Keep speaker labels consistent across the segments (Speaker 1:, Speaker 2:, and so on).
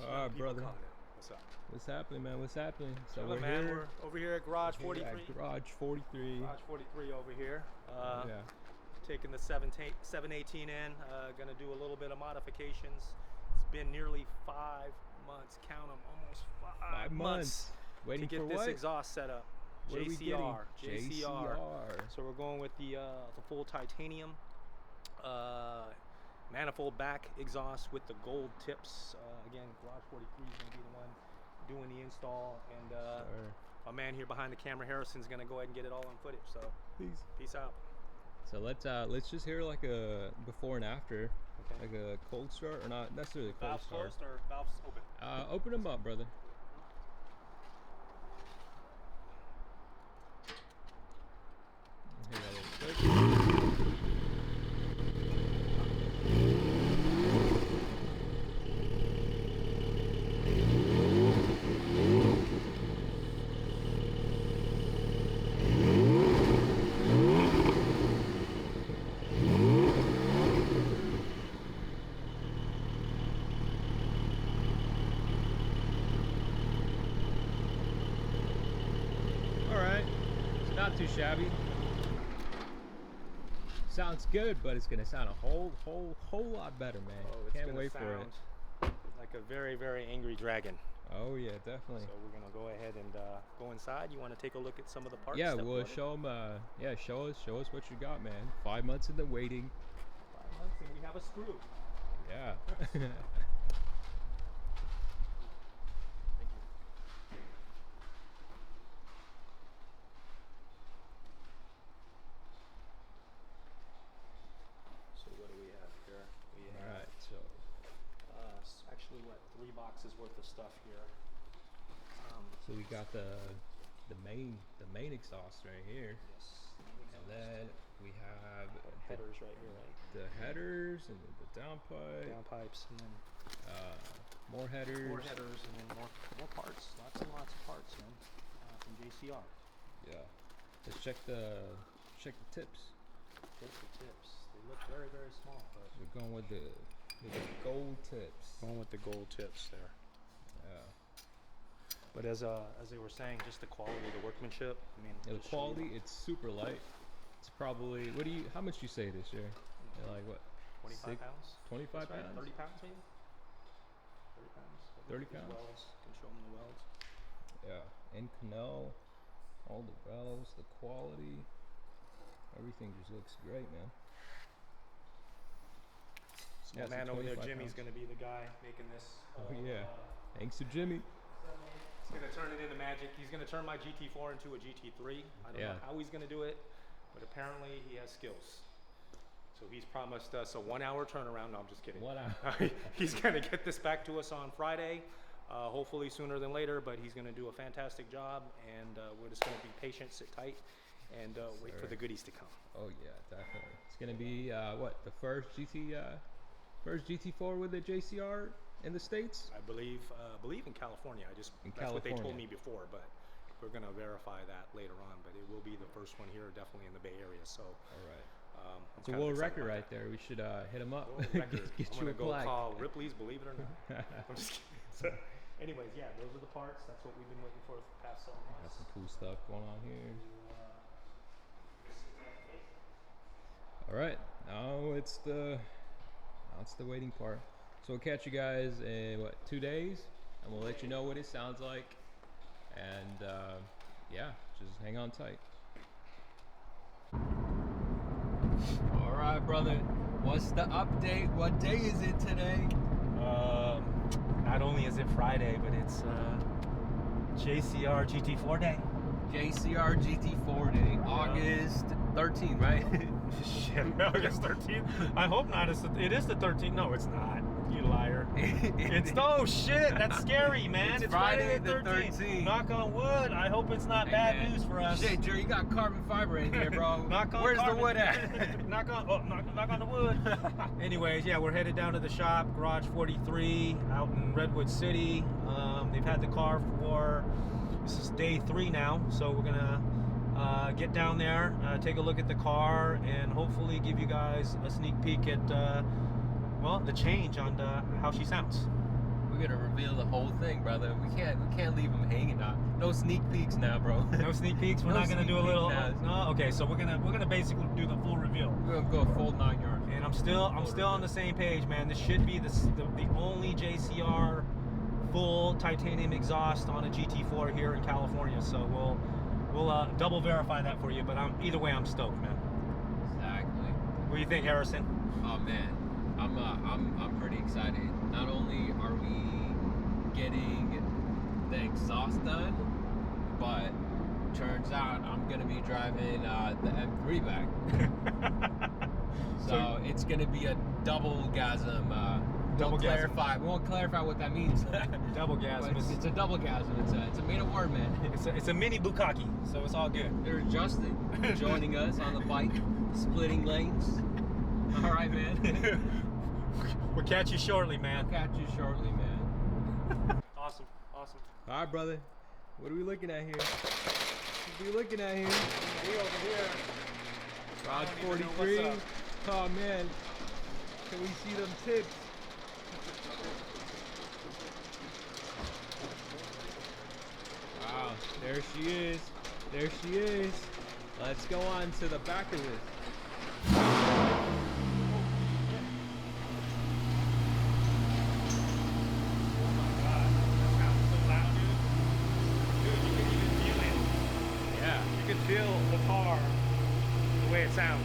Speaker 1: Alright, brother.
Speaker 2: What's up?
Speaker 1: What's happening, man? What's happening? So
Speaker 2: we're over here at Garage 43.
Speaker 1: Garage 43.
Speaker 2: Garage 43 over here.
Speaker 1: Yeah.
Speaker 2: Taking the 718 in. Gonna do a little bit of modifications. It's been nearly 5 months. Count them, almost 5 months.
Speaker 1: Waiting
Speaker 2: to get
Speaker 1: for
Speaker 2: this
Speaker 1: what?
Speaker 2: exhaust set up.
Speaker 1: What
Speaker 2: JCR.
Speaker 1: JCR.
Speaker 2: So we're going with the full titanium manifold back exhaust with the gold tips. Again, Garage 43 is going to be the one doing the install, and my man here behind the camera, Harrison's going to go ahead and get it all on footage. So peace out.
Speaker 1: So let's just hear like a before and after, like a cold start, or not necessarily a cold start.
Speaker 2: Valves closed or valves open?
Speaker 1: Open them up, brother. Hear that little click. Not too shabby. Sounds good, but it's gonna sound a whole lot better, man.
Speaker 2: Oh,
Speaker 1: can't wait for it.
Speaker 2: Like a very, very angry dragon.
Speaker 1: Oh yeah, definitely.
Speaker 2: So we're gonna go ahead and go inside. You want to take a look at some of the parts?
Speaker 1: Yeah, we'll show them. Yeah, show us what you got, man. 5 months in the waiting.
Speaker 2: 5 months, and we have a screw.
Speaker 1: Yeah.
Speaker 2: What do we have here? We have,
Speaker 1: all right, so
Speaker 2: actually, what, 3 boxes worth of stuff here.
Speaker 1: So we got the main exhaust right here.
Speaker 2: Yes.
Speaker 1: And then we have
Speaker 2: headers right here, right?
Speaker 1: The headers and the
Speaker 2: downpipes, and then
Speaker 1: more headers.
Speaker 2: More headers, and then more parts. Lots and lots of parts, man, from JCR.
Speaker 1: Yeah. Let's check the tips.
Speaker 2: Tips. They look very, very small, but
Speaker 1: we're going with the gold tips.
Speaker 2: Going with the gold tips there.
Speaker 1: Yeah.
Speaker 2: But as they were saying, just the quality, the workmanship. I mean,
Speaker 1: yeah, the quality. It's super light. It's probably how much you say this year? Like what?
Speaker 2: 25 pounds.
Speaker 1: 25 pounds.
Speaker 2: 30 pounds maybe. 30 pounds.
Speaker 1: 30 pounds.
Speaker 2: Welds. Can show them the welds.
Speaker 1: Yeah. And canal. All the valves, the quality. Everything just looks great, man.
Speaker 2: Yeah, man over there, Jimmy's going to be the guy making this.
Speaker 1: Oh yeah, thanks to Jimmy.
Speaker 2: He's going to turn it into magic. He's going to turn my GT4 into a GT3. I don't know how he's going to do it, but apparently he has skills. So he's promised us a 1 hour turnaround. No, I'm just kidding.
Speaker 1: 1 hour.
Speaker 2: He's going to get this back to us on Friday, hopefully sooner than later, but he's going to do a fantastic job, and we're just going to be patient, sit tight, and wait for the goodies to come.
Speaker 1: Oh yeah, definitely. It's gonna be what, the first GT4 with a JCR in the States?
Speaker 2: I believe in California. That's what they told me before, but we're gonna verify that later on. But it will be the first one here, definitely in the Bay Area. So
Speaker 1: all right. It's a world record right there. We should hit him up.
Speaker 2: Get you a go call Ripley's, believe it or not. I'm just kidding. So, anyways, yeah, those are the parts. That's what we've been waiting for the past 7 months.
Speaker 1: Got some cool stuff going on here. All right, now it's the waiting part. So we'll catch you guys in what, 2 days, and we'll let you know what it sounds like. And yeah, just hang on tight. All right, brother. What's the update? What day is it today?
Speaker 2: Not only is it Friday, but it's JCR GT4 day.
Speaker 1: JCR GT4 day, August 13th, right?
Speaker 2: Shit, August 13th? I hope not. It is the 13th. No, it's not. You liar. Oh shit, that's scary, man. It's Friday the 13th. Knock on wood. I hope it's not bad news for us.
Speaker 1: Shit, Jerry, you got carbon fiber in here, bro. Where's the wood at?
Speaker 2: knock on the wood. Anyways, yeah, we're headed down to the shop, Garage 43, out in Redwood City. They've had the car this is day 3 now, so we're gonna get down there, take a look at the car, and hopefully give you guys a sneak peek at well, the change on how she sounds.
Speaker 1: We're gonna reveal the whole thing, brother. We can't leave them hanging out. No sneak peeks now, bro.
Speaker 2: No sneak peeks. We're
Speaker 1: No
Speaker 2: not gonna
Speaker 1: sneak
Speaker 2: do a
Speaker 1: peek
Speaker 2: little.
Speaker 1: now.
Speaker 2: No, okay. So we're gonna basically do the full reveal.
Speaker 1: We're gonna go full 9 yards.
Speaker 2: And I'm still on the same page, man. This should be the only JCR full titanium exhaust on a GT4 here in California. So we'll double verify that for you. But either way, I'm stoked, man.
Speaker 1: Exactly.
Speaker 2: What do you think, Harrison?
Speaker 1: Oh man, I'm pretty excited. Not only are we getting the exhaust done, but turns out I'm gonna be driving the M3 back. So it's gonna be a double gasm.
Speaker 2: Double gasm.
Speaker 1: We won't clarify what that means.
Speaker 2: Double gasm.
Speaker 1: It's a double gasm. It's a made up word, man.
Speaker 2: It's a mini bukkake, so it's all good.
Speaker 1: There's Justin joining us on the bike, splitting lanes. All right, man.
Speaker 2: We'll catch you shortly, man.
Speaker 1: Catch you shortly, man.
Speaker 2: Awesome.
Speaker 1: All right, brother. What are we looking at here? What are we looking at here?
Speaker 2: We over here.
Speaker 1: Rod
Speaker 2: I don't even know
Speaker 1: 43.
Speaker 2: what's
Speaker 1: Oh man, can we see them tips? Wow, there she is. There she is. Let's go on to the back of this. Yeah.
Speaker 2: You can feel the car, the way it sounds.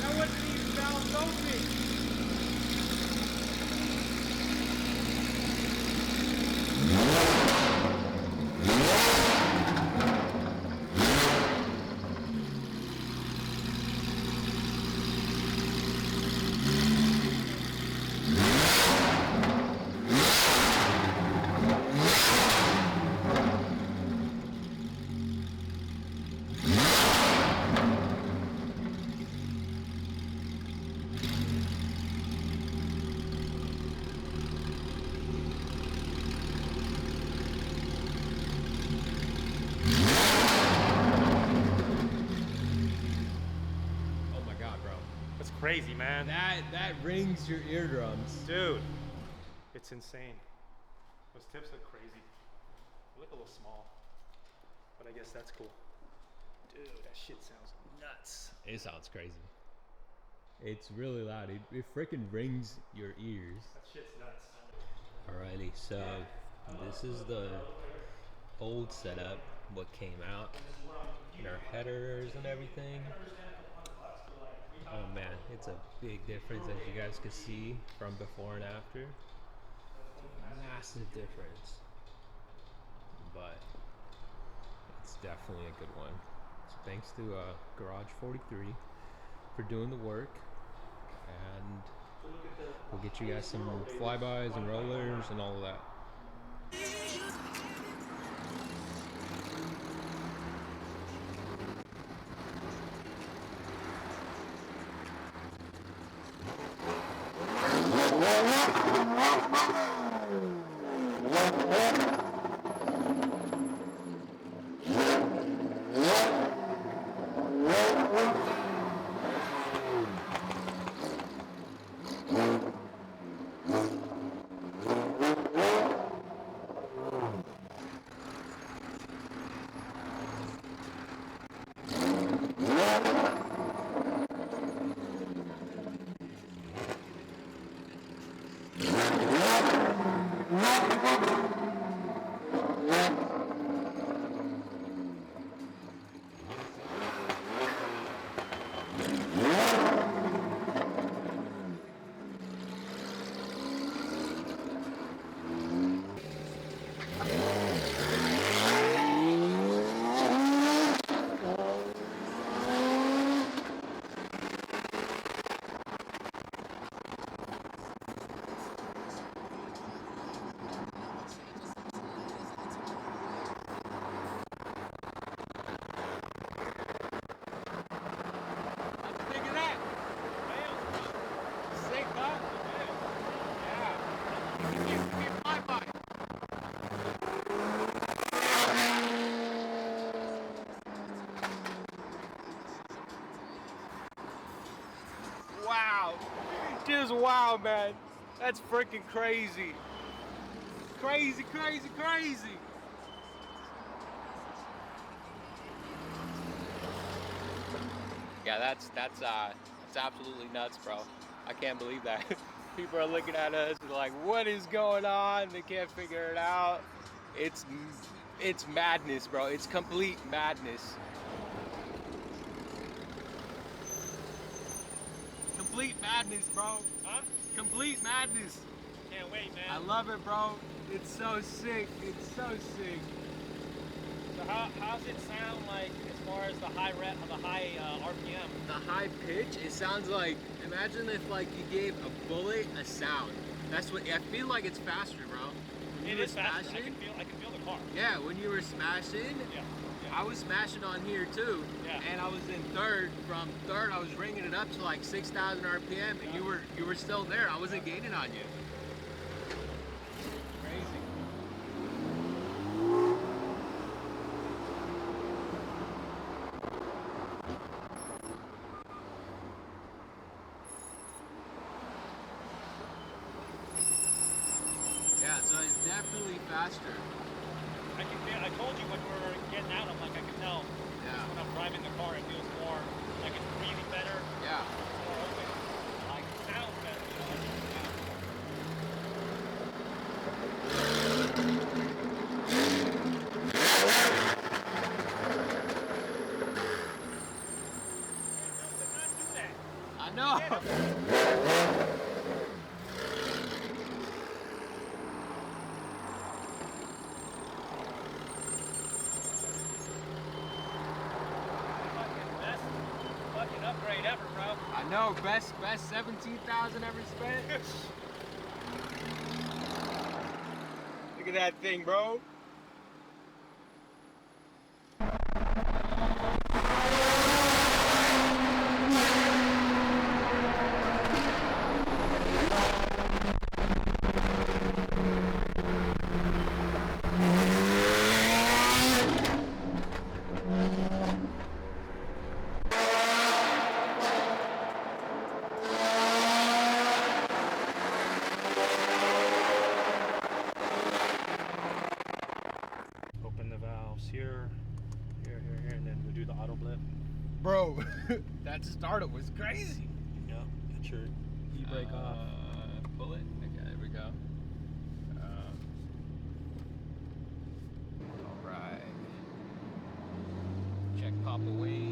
Speaker 1: That wasn't even valve open. Oh my God, bro.
Speaker 2: That's crazy, man.
Speaker 1: That rings your eardrums.
Speaker 2: Dude, it's insane. Those tips look crazy. They look a little small, but I guess that's cool. Dude, that shit sounds nuts.
Speaker 1: It sounds crazy. It's really loud. It freaking rings your ears.
Speaker 2: That shit's nuts.
Speaker 1: Alrighty, so this is the old setup, what came out, and our headers and everything. Oh man, it's a big difference, as you guys can see from before and after. Massive difference, but it's definitely a good one. So thanks to Garage 43 for doing the work, and we'll get you guys some flybys and rollers and all of that. Give me a flyby.
Speaker 2: Wow. Just wow, man. That's freaking crazy. Crazy, crazy, crazy.
Speaker 1: Yeah, that's absolutely nuts, bro. I can't believe that. People are looking at us like, what is going on? They can't figure it out. It's madness, bro. It's complete madness. Complete madness, bro.
Speaker 2: Huh?
Speaker 1: Complete madness.
Speaker 2: Can't wait, man.
Speaker 1: I love it, bro. It's so sick. It's so sick.
Speaker 2: So how's it sound like as far as the high RPM?
Speaker 1: The high pitch, it sounds like, imagine if like you gave a bullet a sound. That's what, I feel like it's faster, bro. When
Speaker 2: It
Speaker 1: you
Speaker 2: is
Speaker 1: were
Speaker 2: faster.
Speaker 1: smashing,
Speaker 2: I can feel the car.
Speaker 1: yeah, when you were smashing,
Speaker 2: Yeah.
Speaker 1: I was smashing on here too,
Speaker 2: Yeah.
Speaker 1: and I was in third. From third, I was ringing it up to like 6,000 RPM, and you were still there. I wasn't gaining on you. Crazy. Yeah, so it's definitely faster.
Speaker 2: I can feel. I told you when we were getting out. I'm like, I can tell.
Speaker 1: Yeah.
Speaker 2: When I'm driving the car, it feels more like it's breathing better.
Speaker 1: Yeah.
Speaker 2: More open. Like it sounds better. You know?
Speaker 1: I know.
Speaker 2: Best fucking upgrade ever, bro.
Speaker 1: I know. Best 17,000 ever spent. Look at that thing, bro.
Speaker 2: Open the valves here, and then we do the auto blip.
Speaker 1: Bro, that startup was crazy.
Speaker 2: Yeah, get your e-brake off.
Speaker 1: Pull it. Okay, there we go. All right. Check Papa wing.